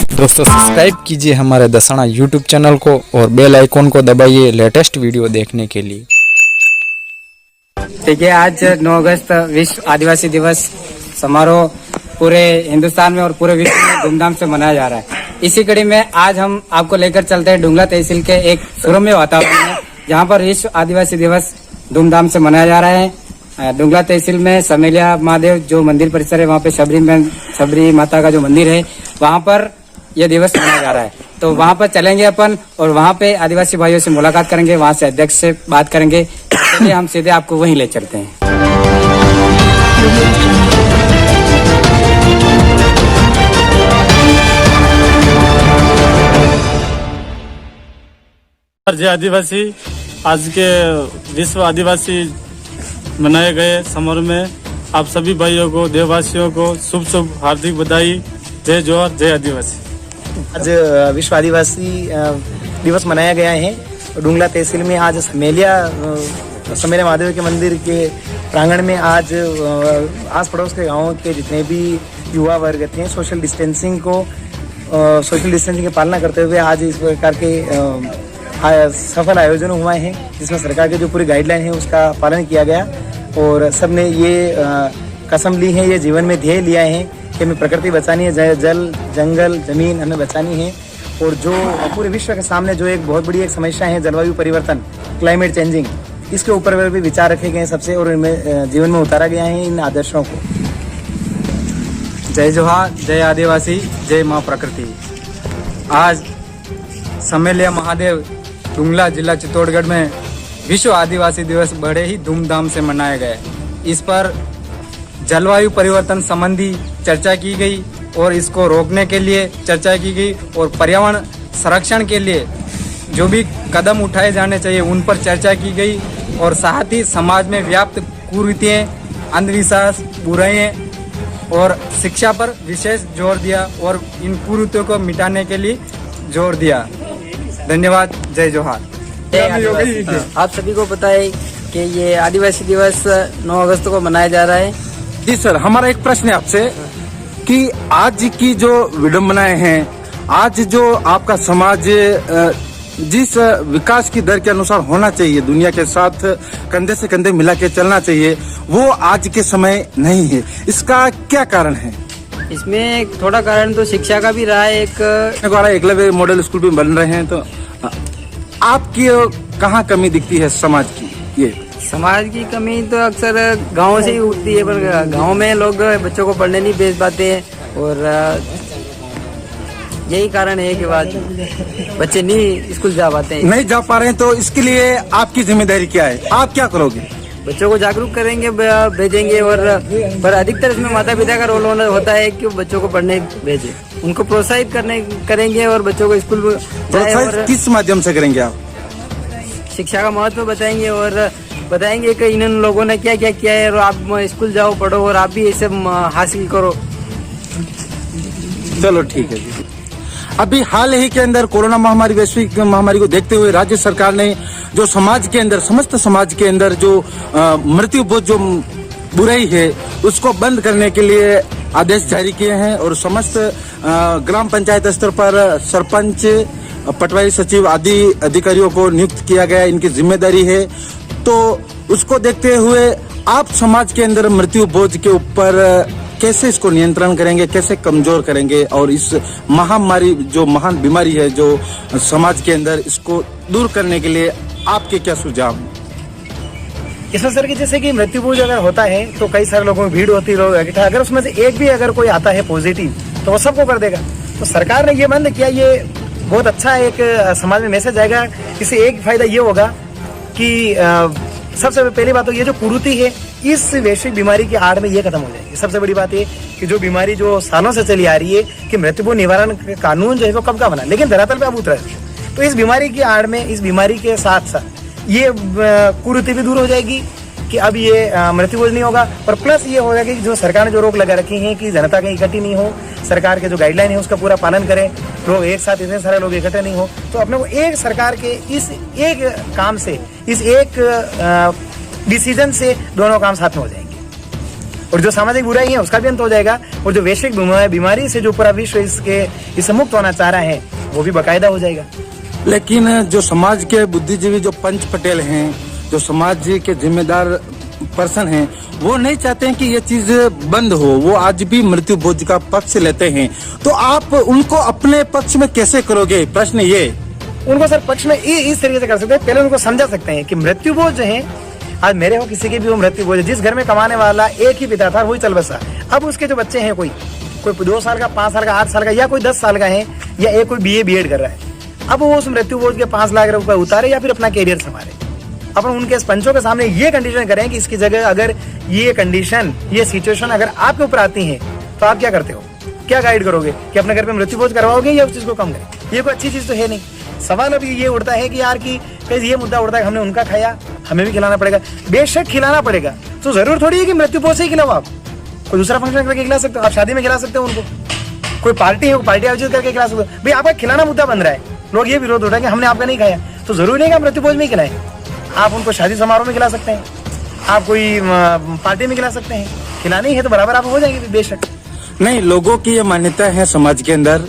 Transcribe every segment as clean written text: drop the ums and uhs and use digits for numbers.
दोस्तों सब्सक्राइब कीजिए हमारे दसाना यूट्यूब चैनल को और बेल आइकॉन को दबाइए लेटेस्ट वीडियो देखने के लिए। ठीक है, आज 9 अगस्त विश्व आदिवासी दिवस समारोह पूरे हिंदुस्तान में और पूरे विश्व में धूमधाम से मनाया जा रहा है। इसी कड़ी में आज हम आपको लेकर चलते हैं डुंगला तहसील के एक सुरम्य वातावरण में, जहां पर विश्व आदिवासी दिवस धूमधाम से मनाया जा रहा है। डुंगला तहसील में समेलिया महादेव जो मंदिर परिसर है, वहाँ पे शबरी माता का जो मंदिर है, वहाँ पर यह दिवस मनाया जा रहा है। तो वहाँ पर चलेंगे अपन और वहाँ पे आदिवासी भाइयों से मुलाकात करेंगे, वहाँ से अध्यक्ष से बात करेंगे। चलिए हम सीधे आपको वहीं ले चलते हैं। जय आदिवासी, आज के विश्व आदिवासी मनाए गए समारोह में आप सभी भाइयों को, देववासियों को शुभ शुभ हार्दिक बधाई। जय जोहार, जय आदिवासी। आज विश्व आदिवासी दिवस मनाया गया है। डुंगला तहसील में आज समेलिया महादेव के मंदिर के प्रांगण में आज आस पड़ोस के गांवों के जितने भी युवा वर्ग थे, सोशल डिस्टेंसिंग की पालना करते हुए आज इस प्रकार के सफल आयोजन हुआ है, जिसमें सरकार की जो पूरी गाइडलाइन है उसका पालन किया गया और सबने ये कसम ली है, ये जीवन में ध्येय लिया है कि हमें प्रकृति बचानी है, जल जंगल जमीन हमें बचानी है। और जो पूरे विश्व के सामने जो एक बहुत बड़ी एक समस्या है जलवायु परिवर्तन, क्लाइमेट चेंजिंग, इसके ऊपर भी विचार रखे गए सबसे और इनमें जीवन में उतारा गया है इन आदर्शों को। जय जोहार, जय आदिवासी, जय माँ प्रकृति। आज समेलिया महादेव डुंगला जिला चित्तौड़गढ़ में विश्व आदिवासी दिवस बड़े ही धूमधाम से मनाया गया। इस पर जलवायु परिवर्तन संबंधी चर्चा की गई और इसको रोकने के लिए चर्चा की गई और पर्यावरण संरक्षण के लिए जो भी कदम उठाए जाने चाहिए उन पर चर्चा की गई और साथ ही समाज में व्याप्त कुरीतियाँ, अंधविश्वास, बुराइयां और शिक्षा पर विशेष जोर दिया और इन कुरीतियों को मिटाने के लिए जोर दिया। धन्यवाद, जय जोहार। आप सभी को पता है कि ये आदिवासी दिवस 9 अगस्त को मनाया जा रहा है। जी सर, हमारा एक प्रश्न है आपसे कि आज की जो विडम्बनाएं हैं, आज जो आपका समाज जिस विकास की दर के अनुसार होना चाहिए, दुनिया के साथ कंधे से कंधे मिला के चलना चाहिए, वो आज के समय नहीं है। इसका क्या कारण है? इसमें थोड़ा कारण तो शिक्षा का भी रहा है। एकलव्य मॉडल स्कूल भी बन रहे हैं, तो आपकी कहाँ कमी दिखती है समाज की? ये समाज की कमी तो अक्सर गाँव से ही उठती है, पर गाँव में लोग बच्चों को पढ़ने नहीं भेज पाते हैं और यही कारण है कि बाद बच्चे नहीं स्कूल जा पाते हैं। नहीं जा पा रहे हैं, तो इसके लिए आपकी जिम्मेदारी क्या है? आप क्या करोगे? बच्चों को जागरूक करेंगे, भेजेंगे और पर अधिकतर इसमें माता पिता का रोल होता है कि बच्चों को पढ़ने भेजे, उनको प्रोत्साहित करेंगे और बच्चों को स्कूल जाए। और किस माध्यम से करेंगे आप? शिक्षा का महत्व बताएंगे और बताएंगे कि इन लोगों ने क्या क्या किया है और आप स्कूल जाओ, पढ़ो और आप भी ये सब हासिल करो। चलो ठीक है जी। अभी हाल ही के अंदर कोरोना महामारी, वैश्विक महामारी को देखते हुए राज्य सरकार ने जो समाज के अंदर, समस्त समाज के अंदर जो मृत्यु बोझ जो बुराई है उसको बंद करने के लिए आदेश जारी किए हैं और समस्त ग्राम पंचायत स्तर पर सरपंच, पटवारी सचिव आदि अधिकारियों को नियुक्त किया गया, इनकी जिम्मेदारी है। तो उसको देखते हुए आप समाज के अंदर मृत्यु बोझ के ऊपर कैसे इसको नियंत्रण करेंगे, कैसे कमजोर करेंगे और इस महामारी जो महान बीमारी है जो समाज के अंदर, इसको दूर करने के लिए आपके क्या सुझाव? इसमें सर कि जैसे कि मृत्यु बोझ अगर होता है तो कई सारे लोगों में भीड़ होती है, अगर उसमें से एक भी अगर कोई आता है पॉजिटिव तो वो सबको कर देगा। तो सरकार ने ये बंद किया, ये बहुत अच्छा एक समाज में मैसेज आएगा। इससे एक फायदा ये होगा कि सबसे पहली बात तो ये जो कुरीति है इस वैश्विक बीमारी की आड़ में ये खत्म हो जाएगी। सबसे बड़ी बात ये कि जो बीमारी जो सालों से चली आ रही है कि मृत्यु निवारण कानून जो है वो कब का बना, लेकिन धरातल पे अब उतरा है। तो इस बीमारी की आड़ में, इस बीमारी के साथ साथ ये कुरीति भी दूर हो जाएगी कि अब ये मृत्यु बोझ नहीं होगा। और प्लस ये होगा कि जो सरकार ने जो रोक लगा रखी है कि जनता कहीं इकट्ठी नहीं हो, सरकार के जो गाइडलाइन है उसका पूरा पालन करें, लोग एक साथ इतने सारे लोग इकट्ठे नहीं हो, तो अपने को एक सरकार के इस एक काम से, इस एक डिसीजन से दोनों काम साथ में हो जाएंगे। और जो सामाजिक बुराई है उसका भी अंत हो जाएगा, और जो वैश्विक बीमारी से जो पूरा विश्व इससे मुक्त होना चाह रहा है वो भी बाकायदा हो जाएगा। लेकिन जो समाज के बुद्धिजीवी जो पंच पटेल हैं, जो समाज के जिम्मेदार पर्सन हैं, वो नहीं चाहते हैं कि ये चीज बंद हो। वो आज भी मृत्यु भोज का पक्ष लेते हैं। तो आप उनको अपने पक्ष में कैसे करोगे? प्रश्न ये उनको सर पक्ष में इस तरीके से कर सकते हैं, पहले उनको समझा सकते हैं कि मृत्यु बोझ जो है, आज मेरे हो किसी के भी वो मृत्यु बोझ है। जिस घर में कमाने वाला एक ही पिता था वही चल बसा, अब उसके जो बच्चे हैं कोई 2 साल का, 5 साल का, 8 साल का, या कोई 10 साल का है, या एक कोई BA BEd कर रहा है, अब वो उस मृत्यु बोझ के 5 लाख रुपए उतारे या फिर अपना कैरियर संभाले। अपन उनके पंचों के सामने ये कंडीशन करें कि इसकी जगह अगर ये कंडीशन, ये सिचुएशन अगर आपके ऊपर आती है तो आप क्या करते हो, क्या गाइड करोगे कि अपने घर पे मृत्यु भोज करवाओगे या उस चीज को कम करें? ये कोई अच्छी चीज तो है नहीं। सवाल अभी ये उठता है कि यार की कहीं ये मुद्दा उठता है, हमने उनका खाया, हमें भी खिलाना पड़ेगा। बेशक खिलाना पड़ेगा, तो जरूर थोड़ी है कि मृत्यु भोज से ही खिलाओ। आप कोई दूसरा फंक्शन करके खिला सकते हो, आप शादी में खिला सकते हो उनको, कोई पार्टी है, पार्टी आयोजित करके खिला सकते हो। भाई आपका खिलाना मुद्दा बन रहा है, लोग ये विरोध उठा कि हमने आपका नहीं खाया, तो जरूरी नहीं कि आप मृत्यु भोज में खिलाएं। आप उनको शादी समारोह में खिला सकते हैं, आप कोई पार्टी में खिला सकते हैं। खिलानी है तो बराबर आप हो जाएंगे बेशक। नहीं, लोगों की ये मान्यता है समाज के अंदर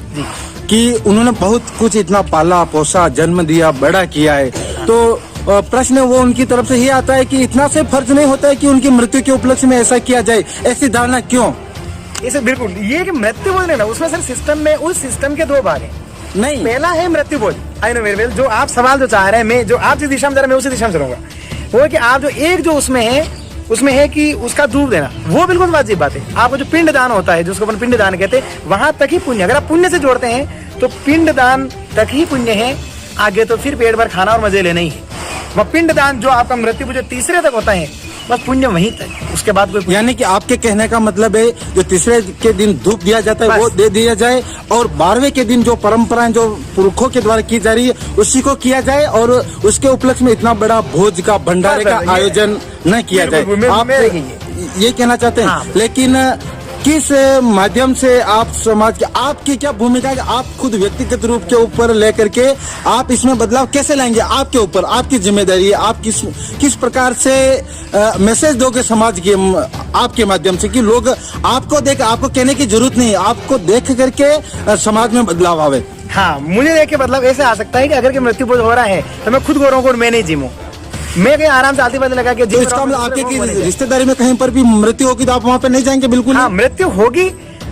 कि उन्होंने बहुत कुछ इतना पाला पोसा, जन्म दिया, बड़ा किया है, तो प्रश्न वो उनकी तरफ से ये आता है कि इतना से फर्ज नहीं होता है कि उनकी मृत्यु के उपलक्ष्य में ऐसा किया जाए। ऐसी धारणा क्यों? इसे बिल्कुल ये कि मृत्यु बोझ ना, उसमें सर सिस्टम में, उस सिस्टम के 2 भाग है। नहीं, पहला है मृत्यु बोझ। आई नो वेरी वेल, जो आप सवाल जो चाह रहे हैं, मैं जो आप जिस दिशा में जा रहे हैं मैं उसी दिशा में चलूंगा। वो है कि आप जो एक जो उसमें है कि उसका दूध देना, वो बिल्कुल वाजिब बात है। आपको जो पिंड दान होता है, जिसको अपन पिंड दान कहते हैं, वहां तक ही पुण्य, अगर आप पुण्य से जोड़ते हैं तो पिंड दान तक ही पुण्य है, आगे तो फिर पेट भर खाना और मजे लेने ही है। वह पिंड दान जो आपका मृत्यु जो तीसरे तक होता है, बस पुण्य वहीं तक, उसके बाद कोई। यानी कि आपके कहने का मतलब है जो तीसरे के दिन धूप दिया जाता है वो दे दिया जाए, और 12वें के दिन जो परंपराएं जो पुरखों के द्वारा की जा रही है उसी को किया जाए, और उसके उपलक्ष्य में इतना बड़ा भोज का भंडारे का आयोजन न किया जाए। आप ये कहना चाहते हैं? हाँ। लेकिन किस माध्यम से आप समाज के, आपकी क्या भूमिका है? आप खुद व्यक्तिगत रूप के ऊपर लेकर के आप इसमें बदलाव कैसे लाएंगे? आपके ऊपर, आपकी जिम्मेदारी है। आप किस प्रकार से मैसेज दोगे समाज के, आपके माध्यम से, कि लोग आपको देख, आपको कहने की जरूरत नहीं, आपको देख करके समाज में बदलाव आवे? हाँ, मुझे देख के बदलाव ऐसे आ सकता है कि अगर के मृत्यु बोझ हो रहा है तो मैं खुद गोरों को मैं नहीं जिमूं, मैं कहीं आराम से आती बात लगा के तो इसका मतलब आपके की रिश्तेदारी में कहीं पर भी मृत्यु होगी तो आप वहाँ पे नहीं जाएंगे? बिल्कुल। हाँ, मृत्यु होगी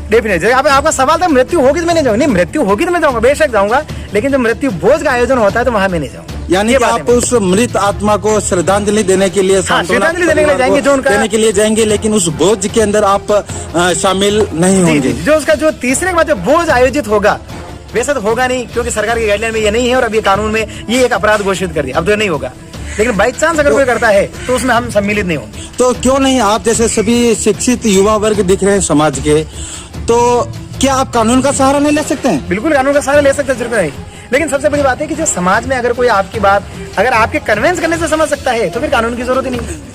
डेफिनेटली। आपका सवाल था मृत्यु होगी तो मैं नहीं जाऊंगा। नहीं, मृत्यु होगी तो मैं जाऊंगा, बेशक जाऊंगा, लेकिन जब मृत्यु भोज का आयोजन होता है तो वहां मैं नहीं जाऊंगा। यानी कि आप उस मृत आत्मा को श्रद्धांजलि देने के लिए, श्रद्धांजलि देने के लिए जाएंगे, जो उनका देने के लिए जाएंगे, लेकिन उस भोज के अंदर आप शामिल नहीं होंगे। जो उसका जो तीसरे के बाद जो भोज आयोजित होगा, वैसे तो होगा नहीं, क्योंकि सरकार की गाइडलाइन में ये नहीं है, और अभी कानून में ये एक अपराध घोषित कर दिया, अब तो नहीं होगा। लेकिन बाई चांस अगर कोई करता है तो उसमें हम सम्मिलित नहीं होंगे। तो क्यों नहीं? आप जैसे सभी शिक्षित युवा वर्ग दिख रहे हैं समाज के, तो क्या आप कानून का सहारा नहीं ले सकते हैं? बिल्कुल कानून का सहारा ले सकते हैं, जरूर नहीं। लेकिन सबसे बड़ी बात है कि जो समाज में अगर कोई आपकी बात अगर आपके कन्विंस करने से समझ सकता है तो फिर कानून की जरूरत ही नहीं।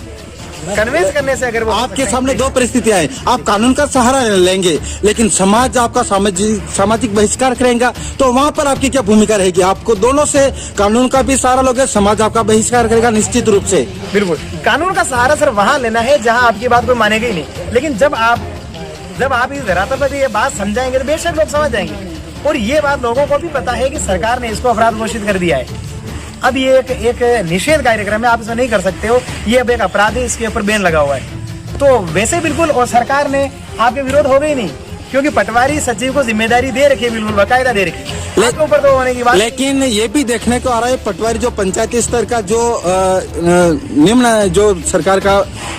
कन्विंस करने से अगर वो आपके सामने 2 परिस्थितियां हैं, आप कानून का सहारा लेंगे लेकिन समाज आपका सामाजिक बहिष्कार करेगा, तो वहां पर आपकी क्या भूमिका रहेगी? आपको दोनों से, कानून का भी सहारा लोगे, समाज आपका बहिष्कार करेगा निश्चित रूप से। बिल्कुल कानून का सहारा सर वहां लेना है जहां आपकी बात कोई मानेगा ही नहीं। लेकिन जब आप इस धरातल पर ये बात समझाएंगे तो बेशक लोग समझ जाएंगे, और ये बात लोगों को भी पता है कि सरकार ने इसको अपराध घोषित कर दिया है। अब ये एक निषेध कार्यक्रम है, आप इसमें नहीं कर सकते हो, ये अब एक अपराध है, इसके ऊपर बैन लगा हुआ है। तो वैसे बिल्कुल, और सरकार ने आपके विरोध हो गई नहीं, क्योंकि पटवारी सचिव को जिम्मेदारी दे रखी है, बिल्कुल बाकायदा दे रखी है, ऊपर तो होने की बात। लेकिन ये भी देखने को आ रहा है, पटवारी जो पंचायती स्तर का जो निम्न जो सरकार का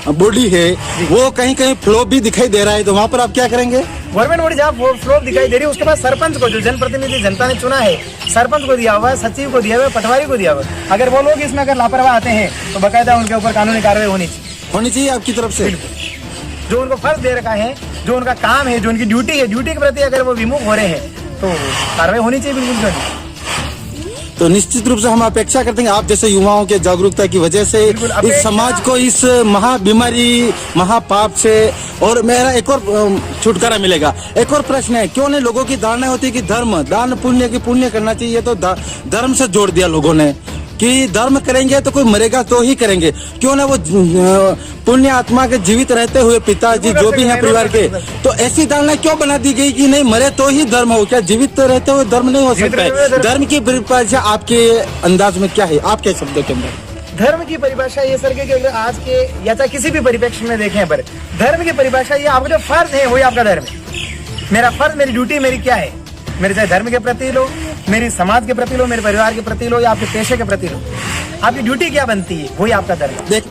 बॉडी है, वो कहीं कहीं फ्लो भी दिखाई दे रहा है, तो वहाँ पर आप क्या करेंगे? गवर्नमेंट बॉडी जहाँ फ्लो दिखाई दे रही है, उसके बाद सरपंच को, जो जनप्रतिनिधि जनता ने चुना है, सरपंच को दिया हुआ है, सचिव को दिया हुआ है, पटवारी को दिया हुआ है। अगर वो लोग इसमें अगर लापरवाह आते हैं तो बाकायदा उनके ऊपर कानूनी कार्रवाई होनी चाहिए आपकी तरफ से। जो उनको फर्ज दे रखा है, जो उनका काम है, जो उनकी ड्यूटी है, ड्यूटी के प्रति अगर वो विमुख हो रहे हैं तो कार्रवाई होनी चाहिए बिल्कुल। तो निश्चित रूप से हम अपेक्षा करते हैं आप जैसे युवाओं के जागरूकता की वजह से इस समाज को इस महाबीमारी, महापाप से और मेरा एक और छुटकारा मिलेगा। एक और प्रश्न है, क्यों नहीं लोगों की धारणा होती है कि धर्म, दान पुण्य की पुण्य करना चाहिए, तो धर्म से जोड़ दिया लोगों ने। कि धर्म करेंगे तो कोई मरेगा तो ही करेंगे, क्यों ना वो पुण्य आत्मा के जीवित रहते हुए पिताजी जो भी हैं परिवार के, तो ऐसी धारणा क्यों बना दी गई कि नहीं मरे तो ही धर्म हो? क्या जीवित रहते हुए धर्म नहीं हो सकता है? धर्म की परिभाषा आपके अंदाज में क्या है, आपके शब्दों के अंदर? धर्म की परिभाषा ये सर कि अगर आज के या चाहे किसी भी परिप्रेक्ष्य में देखें पर धर्म की परिभाषा ये आपका जो फर्ज है वही आपका धर्म है। मेरा फर्ज, मेरी ड्यूटी मेरी क्या है, मेरे चाहे धर्म के प्रति लो, मेरी समाज के प्रति लो, मेरे परिवार के प्रति लो या आपके पेशे के प्रति लो, आपकी ड्यूटी क्या बनती है वही आपका धर्म है। देख